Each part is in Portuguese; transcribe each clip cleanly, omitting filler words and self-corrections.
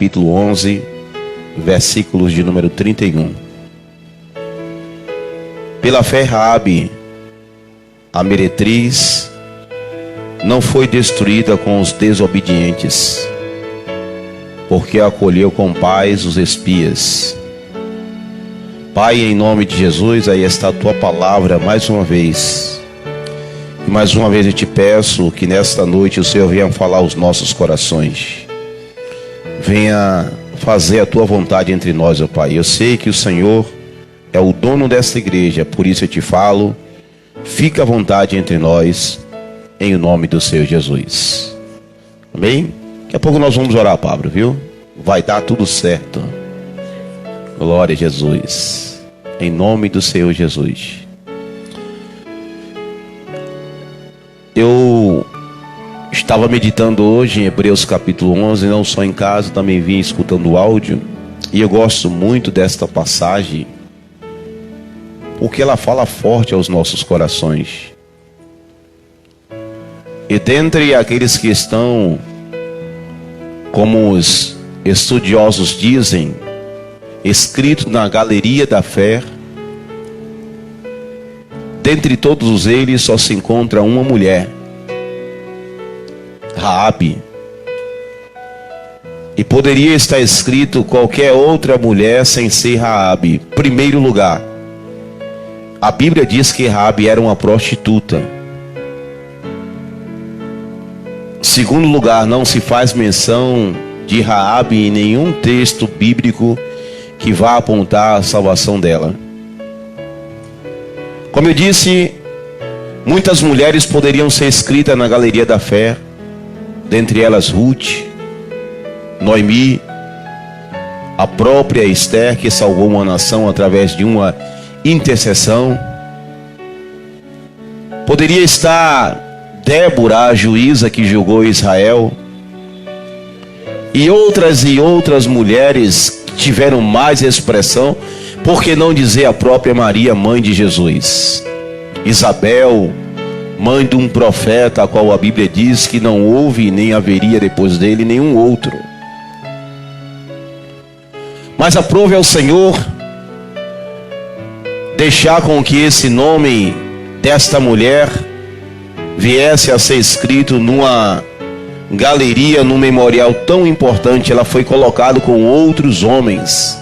capítulo 11, versículos de número 31. Pela fé, Raabe, a meretriz, não foi destruída com os desobedientes, porque acolheu com paz os espias. Pai, em nome de Jesus, aí está a tua palavra mais uma vez. E mais uma vez eu te peço que nesta noite o Senhor venha falar aos nossos corações. Venha fazer a tua vontade entre nós, ó Pai. Eu sei que o Senhor é o dono desta igreja, por isso eu te falo. Fica à vontade entre nós, em nome do Senhor Jesus. Amém? Daqui a pouco nós vamos orar, Pablo, viu? Vai dar tudo certo. Glória a Jesus. Em nome do Senhor Jesus. Eu estava meditando hoje em Hebreus capítulo 11, não só em casa, também vim escutando o áudio. E eu gosto muito desta passagem, porque ela fala forte aos nossos corações. E dentre aqueles que estão, como os estudiosos dizem, escrito na galeria da fé, dentre todos eles só se encontra uma mulher, Raabe. E poderia estar escrito qualquer outra mulher sem ser Raabe. Primeiro lugar, a Bíblia diz que Raabe era uma prostituta. Segundo lugar, não se faz menção de Raabe em nenhum texto bíblico que vá apontar a salvação dela. Como eu disse, muitas mulheres poderiam ser escritas na galeria da fé, dentre elas Ruth, Noemi, a própria Esther, que salvou uma nação através de uma intercessão. Poderia estar Débora, a juíza que julgou Israel, e outras mulheres tiveram mais expressão. Por que não dizer a própria Maria, mãe de Jesus? Isabel, mãe de um profeta, a qual a Bíblia diz que não houve nem haveria depois dele nenhum outro. Mas aprove ao Senhor deixar com que esse nome desta mulher viesse a ser escrito numa galeria, num memorial tão importante. Ela foi colocada com outros homens.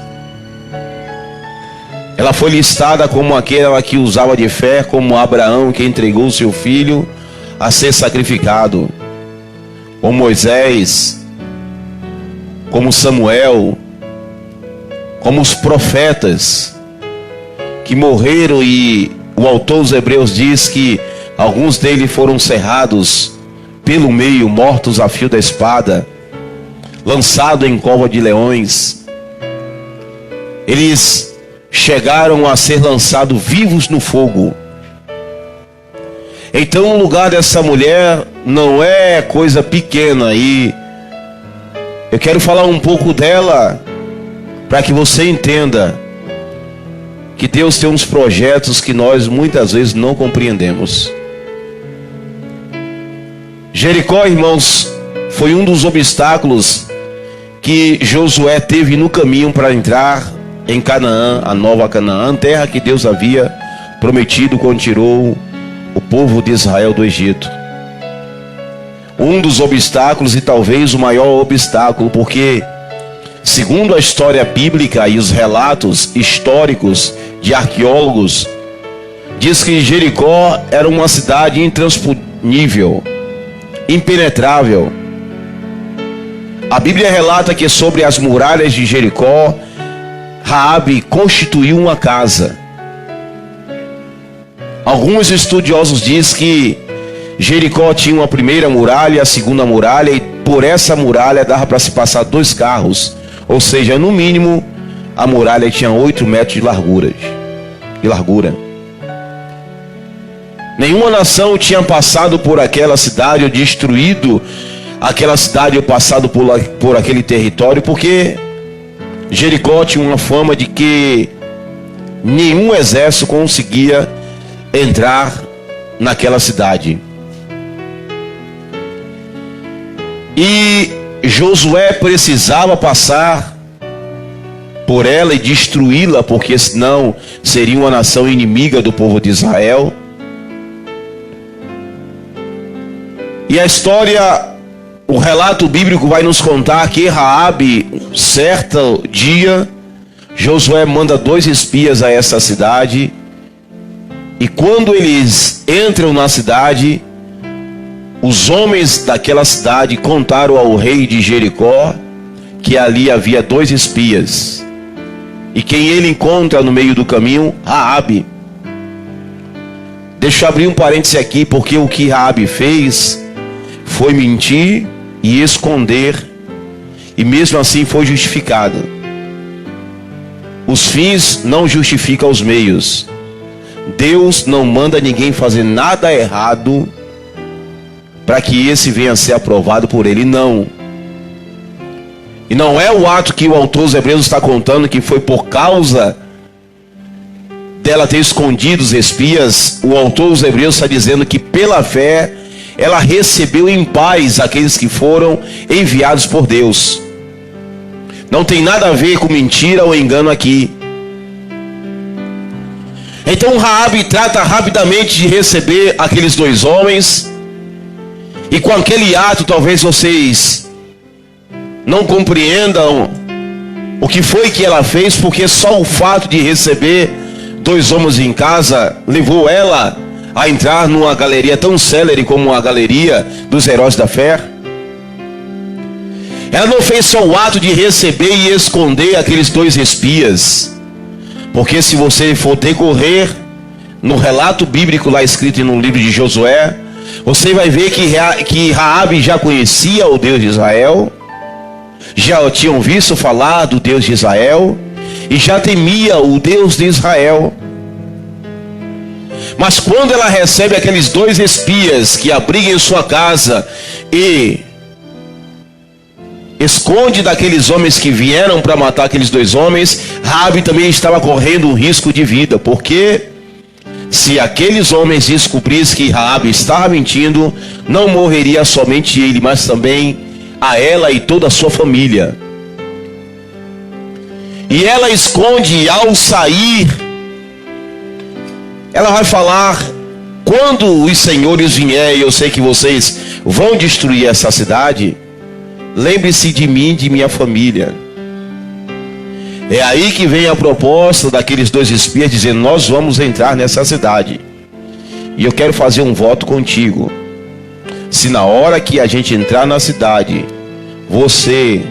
Ela foi listada como aquela que usava de fé, como Abraão, que entregou seu filho a ser sacrificado, como Moisés, como Samuel, como os profetas que morreram, e o autor dos Hebreus diz que alguns deles foram cerrados pelo meio, mortos a fio da espada, lançados em cova de leões. Eles chegaram a ser lançados vivos no fogo. Então o lugar dessa mulher não é coisa pequena, e eu quero falar um pouco dela para que você entenda que Deus tem uns projetos que nós muitas vezes não compreendemos. Jericó, irmãos, foi um dos obstáculos que Josué teve no caminho para entrar em Canaã, a nova Canaã, terra que Deus havia prometido quando tirou o povo de Israel do Egito. Um dos obstáculos, e talvez o maior obstáculo, porque segundo a história bíblica e os relatos históricos de arqueólogos, diz que Jericó era uma cidade intransponível, impenetrável. A Bíblia relata que sobre as muralhas de Jericó, Raabe constituiu uma casa. Alguns estudiosos dizem que Jericó tinha uma primeira muralha, a segunda muralha, e por essa muralha dava para se passar 2 carros. Ou seja, no mínimo, a muralha tinha 8 metros de largura. Nenhuma nação tinha passado por aquela cidade, ou destruído aquela cidade, ou passado por aquele território, porque Jericó tinha uma fama de que nenhum exército conseguia entrar naquela cidade. E Josué precisava passar por ela e destruí-la, porque senão seria uma nação inimiga do povo de Israel. E a história, o relato bíblico vai nos contar que Raabe, certo dia, Josué manda 2 espias a essa cidade. E quando eles entram na cidade, os homens daquela cidade contaram ao rei de Jericó que ali havia 2 espias. E quem ele encontra no meio do caminho? Raabe. Deixa eu abrir um parêntese aqui, porque o que Raabe fez foi mentir e esconder, e mesmo assim foi justificado. Os fins não justificam os meios. Deus não manda ninguém fazer nada errado para que esse venha a ser aprovado por ele, não. E não é o ato que o autor dos Hebreus está contando, que foi por causa dela ter escondido os espias. O autor dos Hebreus está dizendo que pela fé ela recebeu em paz aqueles que foram enviados por Deus. Não tem nada a ver com mentira ou engano aqui. Então Raabe trata rapidamente de receber aqueles 2 homens. E com aquele ato, talvez vocês não compreendam o que foi que ela fez, porque só o fato de receber 2 homens em casa levou ela a entrar numa galeria tão célere como a galeria dos heróis da fé. Ela não fez só o ato de receber e esconder aqueles 2 espias, porque se você for decorrer no relato bíblico lá escrito no livro de Josué, você vai ver que Raabe já conhecia o Deus de Israel, já tinham visto falar do Deus de Israel e já temia o Deus de Israel. Mas quando ela recebe aqueles 2 espias que abrigam em sua casa e esconde daqueles homens que vieram para matar aqueles 2 homens, Raabe também estava correndo um risco de vida, porque se aqueles homens descobrissem que Raabe estava mentindo, não morreria somente ele, mas também a ela e toda a sua família. E ela esconde, ao sair, ela vai falar: quando os senhores vierem, eu sei que vocês vão destruir essa cidade, lembre-se de mim e de minha família. É aí que vem a proposta daqueles 2 espias, dizendo: nós vamos entrar nessa cidade, e eu quero fazer um voto contigo. Se na hora que a gente entrar na cidade, você,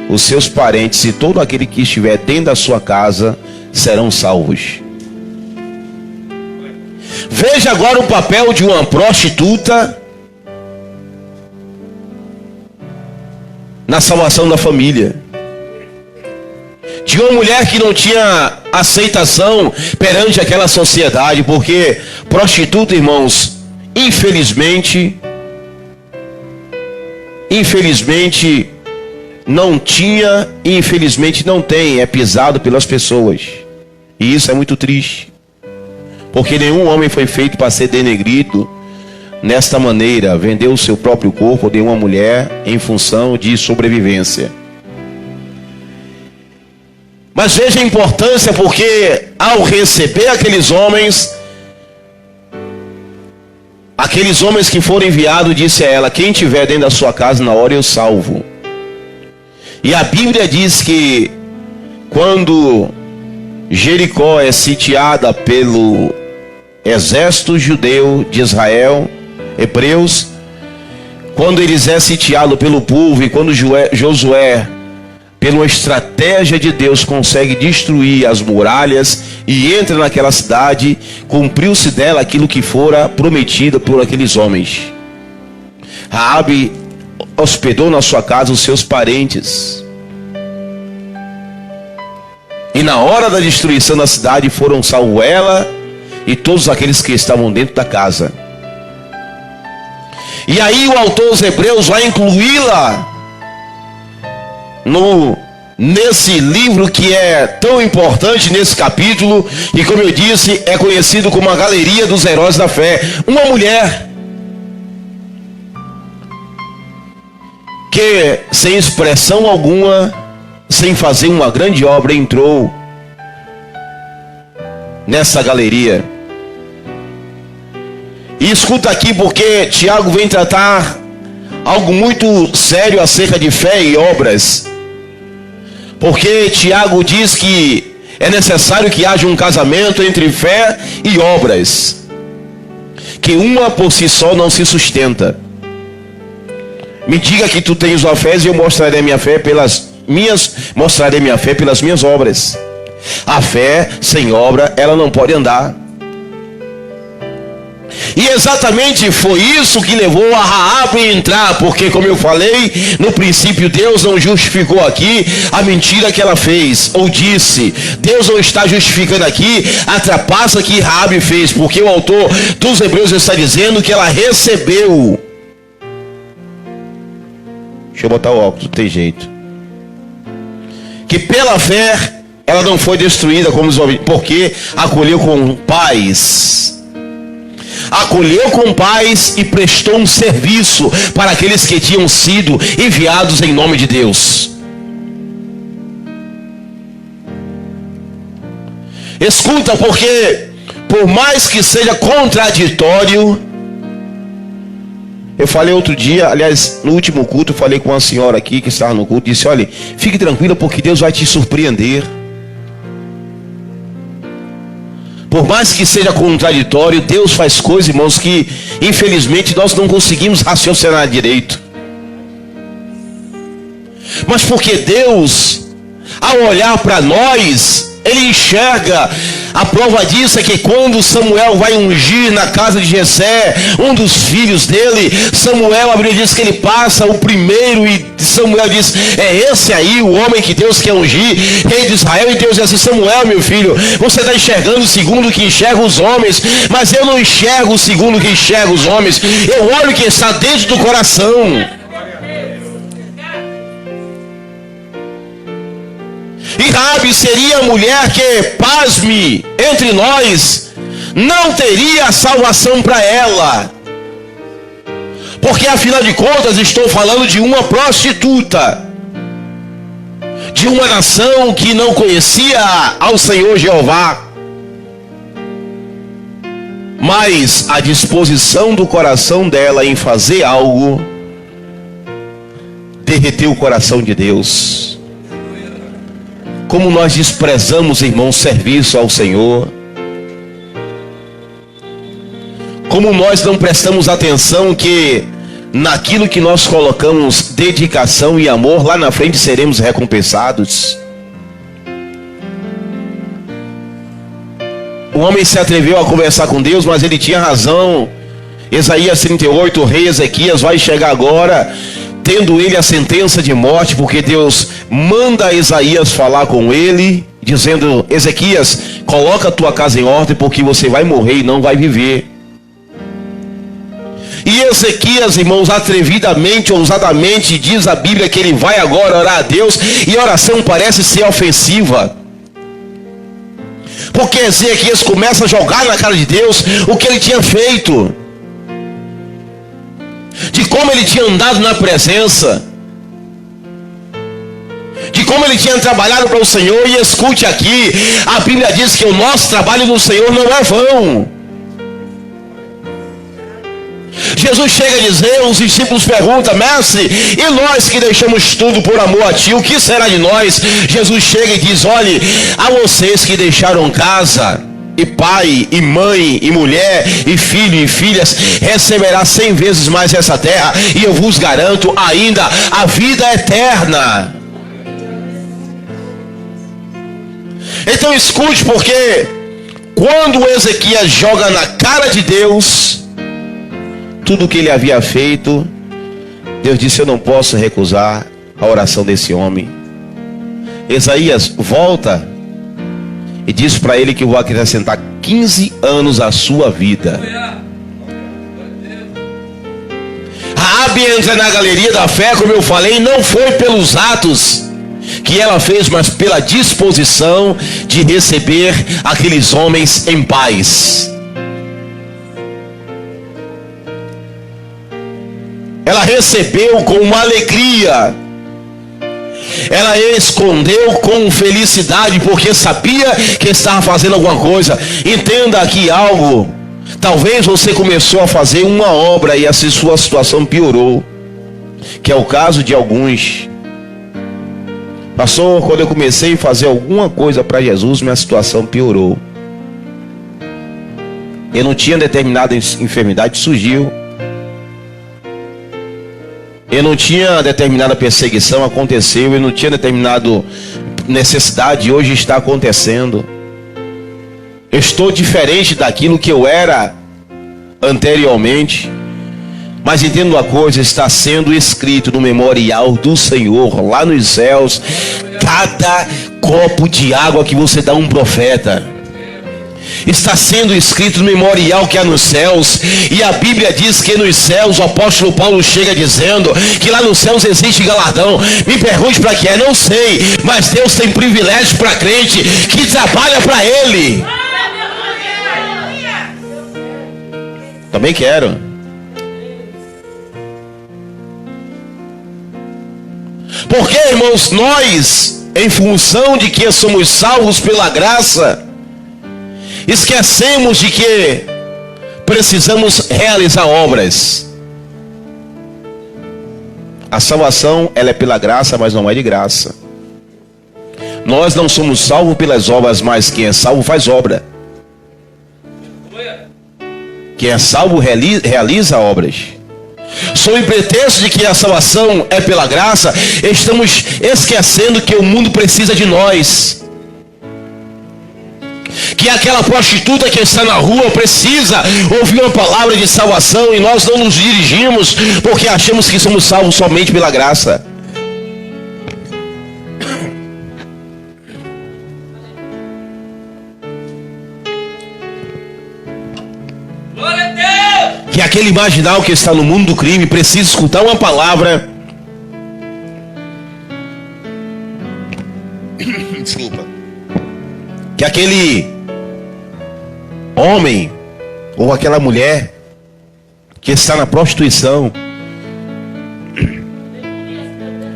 os seus parentes e todo aquele que estiver dentro da sua casa serão salvos. Veja agora o papel de uma prostituta na salvação da família. De uma mulher que não tinha aceitação perante aquela sociedade, porque prostituta, irmãos, infelizmente não tinha e infelizmente não tem, é pisado pelas pessoas. E isso é muito triste, porque nenhum homem foi feito para ser denegrido nesta maneira, vender o seu próprio corpo de uma mulher em função de sobrevivência. Mas veja a importância, porque ao receber aqueles homens que foram enviados, disse a ela: quem tiver dentro da sua casa, na hora eu salvo. E a Bíblia diz que quando Jericó é sitiada pelo exército judeu de Israel, hebreus, quando eles é sitiado pelo povo, e quando Josué, pela estratégia de Deus, consegue destruir as muralhas e entra naquela cidade, cumpriu-se dela aquilo que fora prometido por aqueles homens. Raabe hospedou na sua casa os seus parentes, e na hora da destruição da cidade foram salvos ela e todos aqueles que estavam dentro da casa. E aí o autor dos Hebreus vai incluí-la nesse livro que é tão importante, nesse capítulo, e como eu disse, é conhecido como a Galeria dos Heróis da Fé. Uma mulher que sem expressão alguma, sem fazer uma grande obra, entrou nessa galeria. E escuta aqui, porque Tiago vem tratar algo muito sério acerca de fé e obras. Porque Tiago diz que é necessário que haja um casamento entre fé e obras, que uma por si só não se sustenta. Me diga que tu tens uma fé e eu mostrarei minha fé pelas minhas obras. A fé sem obra, ela não pode andar. E exatamente foi isso que levou a Raabe a entrar, porque, como eu falei, no princípio Deus não justificou aqui a mentira que ela fez, ou disse. Deus não está justificando aqui a trapaça que Raabe fez, porque o autor dos Hebreus está dizendo que ela recebeu. Deixa eu botar o óculos, não tem jeito. Que pela fé ela não foi destruída como os homens, porque acolheu com paz. Acolheu com paz e prestou um serviço para aqueles que tinham sido enviados em nome de Deus. Escuta, porque por mais que seja contraditório, eu falei outro dia, aliás, no último culto, eu falei com uma senhora aqui que estava no culto, disse: olha, fique tranquila porque Deus vai te surpreender. Por mais que seja contraditório, Deus faz coisas, irmãos, que infelizmente nós não conseguimos raciocinar direito. Mas porque Deus, ao olhar para nós, Ele enxerga. A prova disso é que quando Samuel vai ungir na casa de Jessé, um dos filhos dele, Samuel, a Bíblia diz que ele passa o primeiro e Samuel diz: é esse aí o homem que Deus quer ungir, rei de Israel. E Deus diz assim: Samuel, meu filho, você está enxergando segundo o que enxerga os homens, mas eu não enxergo segundo o que enxerga os homens, eu olho o que está dentro do coração. E Raabe seria a mulher que, pasme, entre nós, não teria salvação para ela. Porque afinal de contas estou falando de uma prostituta, de uma nação que não conhecia ao Senhor Jeová. Mas a disposição do coração dela em fazer algo derreteu o coração de Deus. Como nós desprezamos, irmãos, serviço ao Senhor. Como nós não prestamos atenção que naquilo que nós colocamos dedicação e amor, lá na frente seremos recompensados. O homem se atreveu a conversar com Deus, mas ele tinha razão. Isaías 38, o rei Ezequias vai chegar agora, tendo ele a sentença de morte, porque Deus manda Isaías falar com ele, dizendo: Ezequias, coloca a tua casa em ordem, porque você vai morrer e não vai viver. E Ezequias, irmãos, atrevidamente, ousadamente, diz a Bíblia que ele vai agora orar a Deus, e a oração parece ser ofensiva, porque Ezequias começa a jogar na cara de Deus o que ele tinha feito, de como ele tinha andado na presença, de como ele tinha trabalhado para o Senhor. E escute aqui, a Bíblia diz que o nosso trabalho no Senhor não é vão. Jesus chega a dizer, os discípulos perguntam: mestre, e nós que deixamos tudo por amor a ti, o que será de nós? Jesus chega e diz: olhe, a vocês que deixaram casa, e pai, e mãe, e mulher, e filho, e filhas, receberá 100 vezes mais essa terra, e eu vos garanto ainda a vida eterna. Então escute, porque quando Ezequias joga na cara de Deus tudo o que ele havia feito, Deus disse: eu não posso recusar a oração desse homem. Isaías, volta e diz para ele que eu vou acrescentar 15 anos à sua vida. Raabe entra na galeria da fé, como eu falei, não foi pelos atos que ela fez, mas pela disposição de receber aqueles homens em paz. ela recebeu com uma alegria, ela escondeu com felicidade, porque sabia que estava fazendo alguma coisa. Entenda aqui algo: talvez você começou a fazer uma obra e a sua situação piorou, que é o caso de alguns. Pastor, quando eu comecei a fazer alguma coisa para Jesus, minha situação piorou. Eu não tinha determinada enfermidade, surgiu. Eu não tinha determinada perseguição, aconteceu. Eu não tinha determinada necessidade, hoje está acontecendo. Eu estou diferente daquilo que eu era anteriormente. Mas entenda uma coisa: está sendo escrito no memorial do Senhor, lá nos céus, cada copo de água que você dá a um profeta. Está sendo escrito no memorial que há nos céus. E a Bíblia diz que nos céus, o apóstolo Paulo chega dizendo que lá nos céus existe galardão. Me pergunte para que é, não sei, mas Deus tem privilégio para crente que trabalha para Ele. Também quero. Porque, irmãos, nós, em função de que somos salvos pela graça, esquecemos de que precisamos realizar obras. A salvação, ela é pela graça, mas não é de graça. Nós não somos salvos pelas obras, mas quem é salvo faz obra. Quem é salvo realiza obras. Sob pretexto de que a salvação é pela graça, estamos esquecendo que o mundo precisa de nós. Que aquela prostituta que está na rua precisa ouvir uma palavra de salvação, e nós não nos dirigimos porque achamos que somos salvos somente pela graça. Que aquele marginal que está no mundo do crime precisa escutar uma palavra. Desculpa. Que aquele homem ou aquela mulher que está na prostituição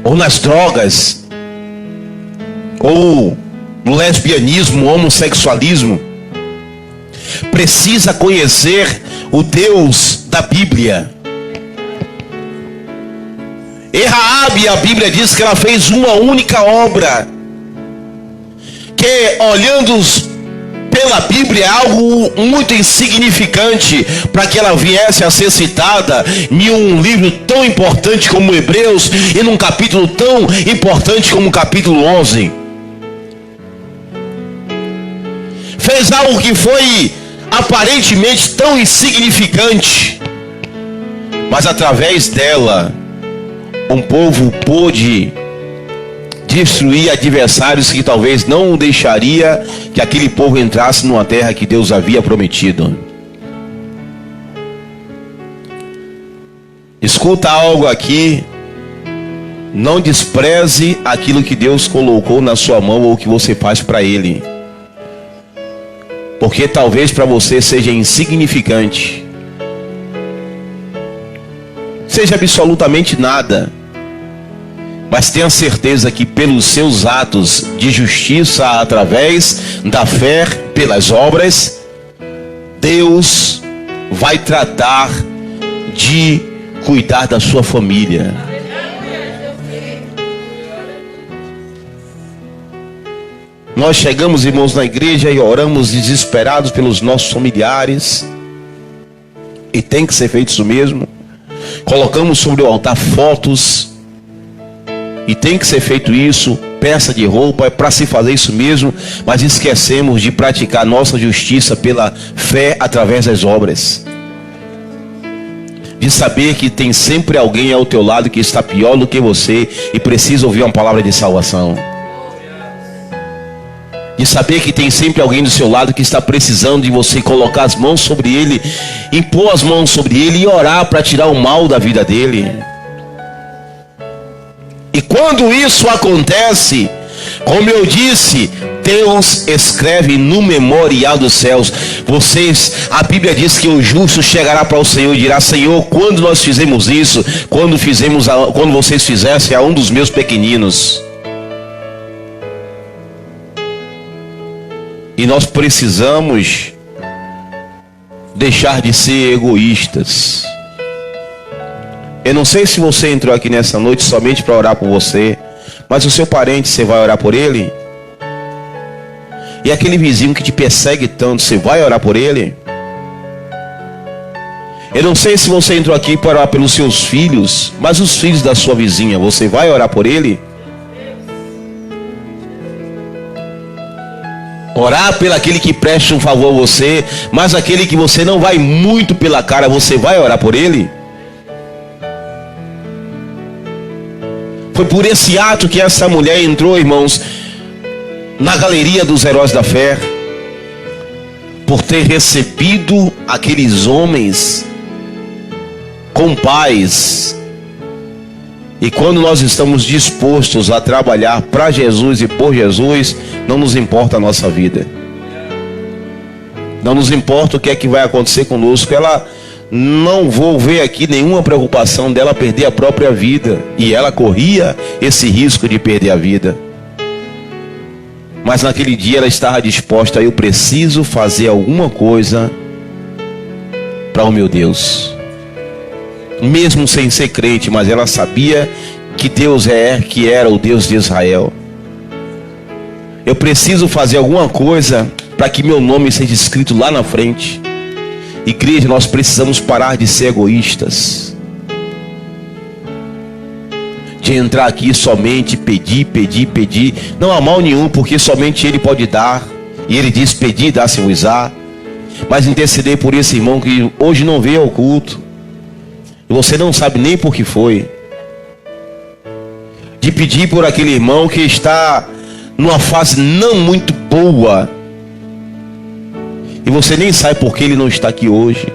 ou nas drogas ou no lesbianismo, homossexualismo, precisa conhecer o Deus da Bíblia. E Raabe, a Bíblia diz que ela fez uma única obra, que olhando pela Bíblia é algo muito insignificante para que ela viesse a ser citada em um livro tão importante como Hebreus e num capítulo tão importante como o capítulo 11. Fez algo que foi aparentemente tão insignificante, mas através dela um povo pôde destruir adversários que talvez não deixaria que aquele povo entrasse numa terra que Deus havia prometido. Escuta algo aqui: não despreze aquilo que Deus colocou na sua mão ou que você faz para Ele, porque talvez para você seja insignificante, seja absolutamente nada, mas tenha certeza que pelos seus atos de justiça, através da fé, pelas obras, Deus vai tratar de cuidar da sua família. Nós chegamos, irmãos, na igreja e oramos desesperados pelos nossos familiares, e tem que ser feito isso mesmo. Colocamos sobre o altar fotos, e tem que ser feito isso. Peça de roupa, é para se fazer isso mesmo, mas esquecemos de praticar nossa justiça pela fé através das obras. De saber que tem sempre alguém ao teu lado que está pior do que você e precisa ouvir uma palavra de salvação. De saber que tem sempre alguém do seu lado que está precisando de você colocar as mãos sobre ele, impor as mãos sobre ele e orar para tirar o mal da vida dele. E quando isso acontece, como eu disse, Deus escreve no memorial dos céus. A Bíblia diz que o justo chegará para o Senhor e dirá: Senhor, quando nós fizemos isso, quando vocês fizessem a um dos meus pequeninos. E nós precisamos deixar de ser egoístas. Eu não sei se você entrou aqui nessa noite somente para orar por você, mas o seu parente, você vai orar por ele? E aquele vizinho que te persegue tanto, você vai orar por ele? Eu não sei se você entrou aqui para orar pelos seus filhos, mas os filhos da sua vizinha, você vai orar por ele? Orar pelo aquele que presta um favor a você, mas aquele que você não vai muito pela cara, você vai orar por ele? Foi por esse ato que essa mulher entrou, irmãos, na galeria dos heróis da fé, por ter recebido aqueles homens com paz. E quando nós estamos dispostos a trabalhar para Jesus e por Jesus, não nos importa a nossa vida, não nos importa o que é que vai acontecer conosco. Ela, não vou ver aqui nenhuma preocupação dela perder a própria vida, e ela corria esse risco de perder a vida. Mas naquele dia ela estava disposta: eu preciso fazer alguma coisa para o meu Deus. Mesmo sem ser crente, mas ela sabia que Deus que era o Deus de Israel. Eu preciso fazer alguma coisa para que meu nome seja escrito lá na frente. Igreja, nós precisamos parar de ser egoístas, de entrar aqui somente pedir. Não há mal nenhum, porque somente Ele pode dar, e Ele diz: pedir, dá-se-vos-á. Mas interceder por esse irmão que hoje não veio ao culto, e você não sabe nem por que foi. De pedir por aquele irmão que está numa fase não muito boa, e você nem sabe por que ele não está aqui hoje.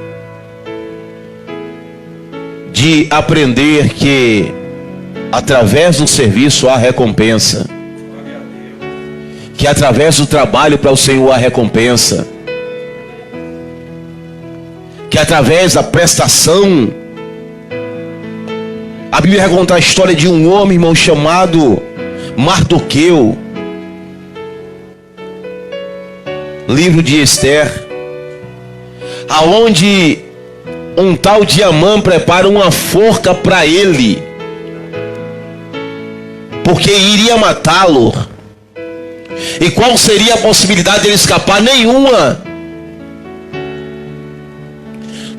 De aprender que através do serviço há recompensa, que através do trabalho para o Senhor há recompensa, que através da prestação. A Bíblia vai contar a história de um homem, irmão, chamado Mardoqueu. Livro de Esther, aonde um tal de Amã prepara uma forca para ele, porque iria matá-lo. E qual seria a possibilidade dele escapar? Nenhuma.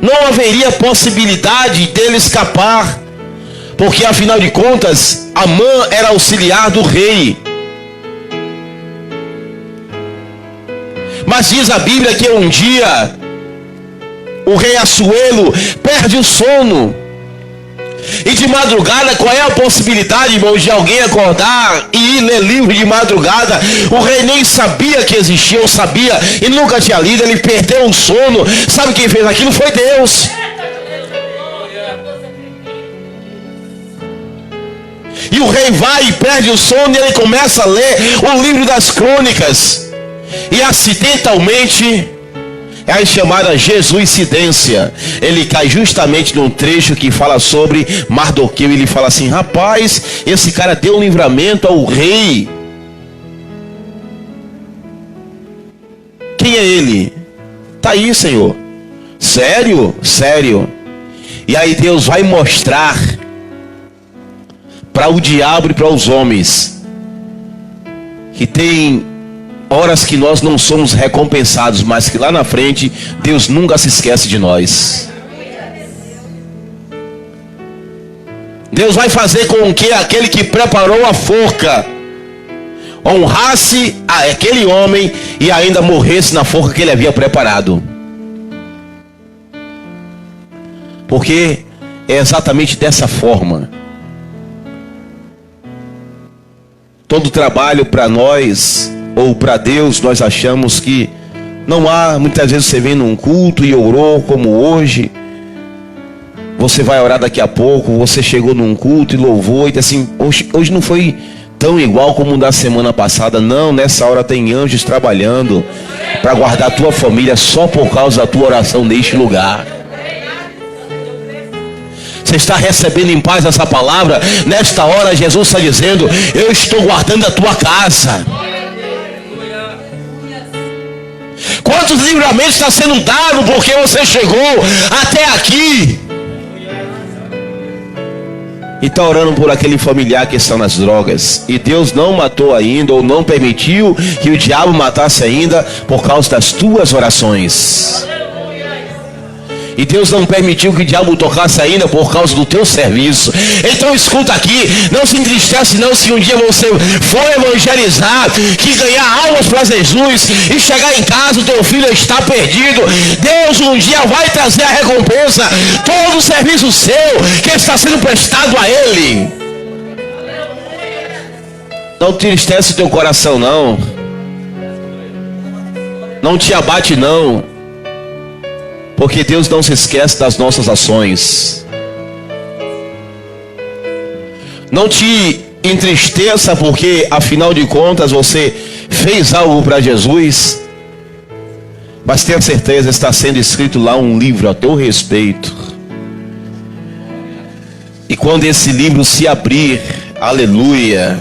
Não haveria possibilidade dele escapar, porque afinal de contas Amã era auxiliar do rei. Mas diz a Bíblia que um dia o rei Assuero perde o sono, e de madrugada, qual é a possibilidade, irmãos, de alguém acordar e ir ler livro de madrugada? O rei nem sabia que existia, ou sabia e nunca tinha lido. Ele perdeu o sono. Sabe quem fez aquilo? Foi Deus. E o rei vai e perde o sono, e ele começa a ler o livro das crônicas, e acidentalmente é a chamada Jesuicidência. Ele cai justamente num trecho que fala sobre Mardoqueu. Ele fala assim: rapaz, esse cara deu um livramento ao rei. Quem é ele? Tá aí, Senhor. Sério? Sério. E aí Deus vai mostrar para o diabo e para os homens que tem horas que nós não somos recompensados, mas que lá na frente Deus nunca se esquece de nós. Deus vai fazer com que aquele que preparou a forca honrasse aquele homem e ainda morresse na forca que ele havia preparado. Porque é exatamente dessa forma. Todo trabalho para nós, ou para Deus, nós achamos que não há. Muitas vezes você vem num culto e orou como hoje, você vai orar daqui a pouco, você chegou num culto e louvou, e assim, hoje não foi tão igual como da semana passada. Não, nessa hora tem anjos trabalhando para guardar a tua família só por causa da tua oração neste lugar. Você está recebendo em paz essa palavra? Nesta hora Jesus está dizendo: eu estou guardando a tua casa. Quantos livramentos está sendo dado porque você chegou até aqui? E está orando por aquele familiar que está nas drogas. E Deus não matou ainda, ou não permitiu que o diabo matasse ainda, por causa das tuas orações. E Deus não permitiu que o diabo tocasse ainda por causa do teu serviço. Então escuta aqui, não se entristece não se um dia você for evangelizar, que ganhar almas para Jesus e chegar em casa o teu filho está perdido. Deus um dia vai trazer a recompensa, todo o serviço seu que está sendo prestado a Ele. Não te entristece o teu coração não. Não te abate não. Porque Deus não se esquece das nossas ações. Não te entristeça, porque afinal de contas você fez algo para Jesus. Mas tenha certeza, está sendo escrito lá um livro a teu respeito. E quando esse livro se abrir, aleluia,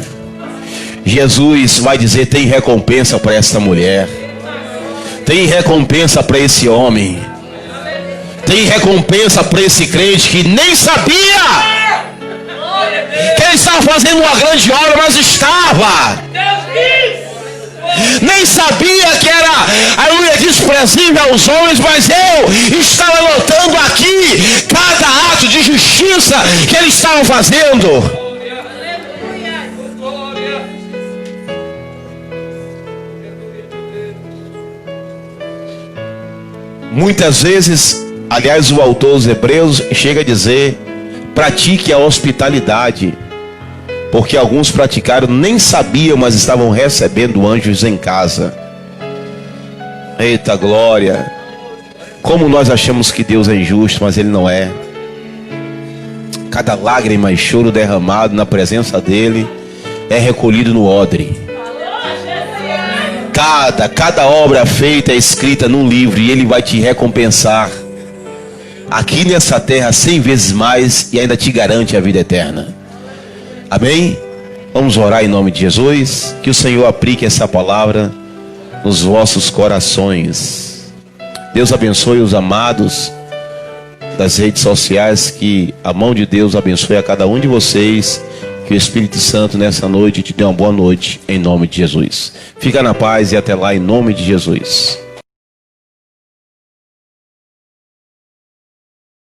Jesus vai dizer: tem recompensa para esta mulher, tem recompensa para esse homem, tem recompensa para esse crente que nem sabia que ele estava fazendo uma grande obra, mas estava. Nem sabia que era, aleluia, desprezível aos homens, mas eu estava notando aqui cada ato de justiça que ele estava fazendo. Muitas vezes, aliás, o autor dos Hebreus chega a dizer: pratique a hospitalidade, porque alguns praticaram, nem sabiam, mas estavam recebendo anjos em casa. Eita glória! Como nós achamos que Deus é injusto, mas Ele não é. Cada lágrima e choro derramado na presença dEle é recolhido no odre. Cada obra feita é escrita num livro, e Ele vai te recompensar aqui nessa terra 100 vezes mais, e ainda te garante a vida eterna. Amém? Vamos orar em nome de Jesus. Que o Senhor aplique essa palavra nos vossos corações. Deus abençoe os amados das redes sociais. Que a mão de Deus abençoe a cada um de vocês. Que o Espírito Santo nessa noite te dê uma boa noite em nome de Jesus. Fica na paz e até lá em nome de Jesus.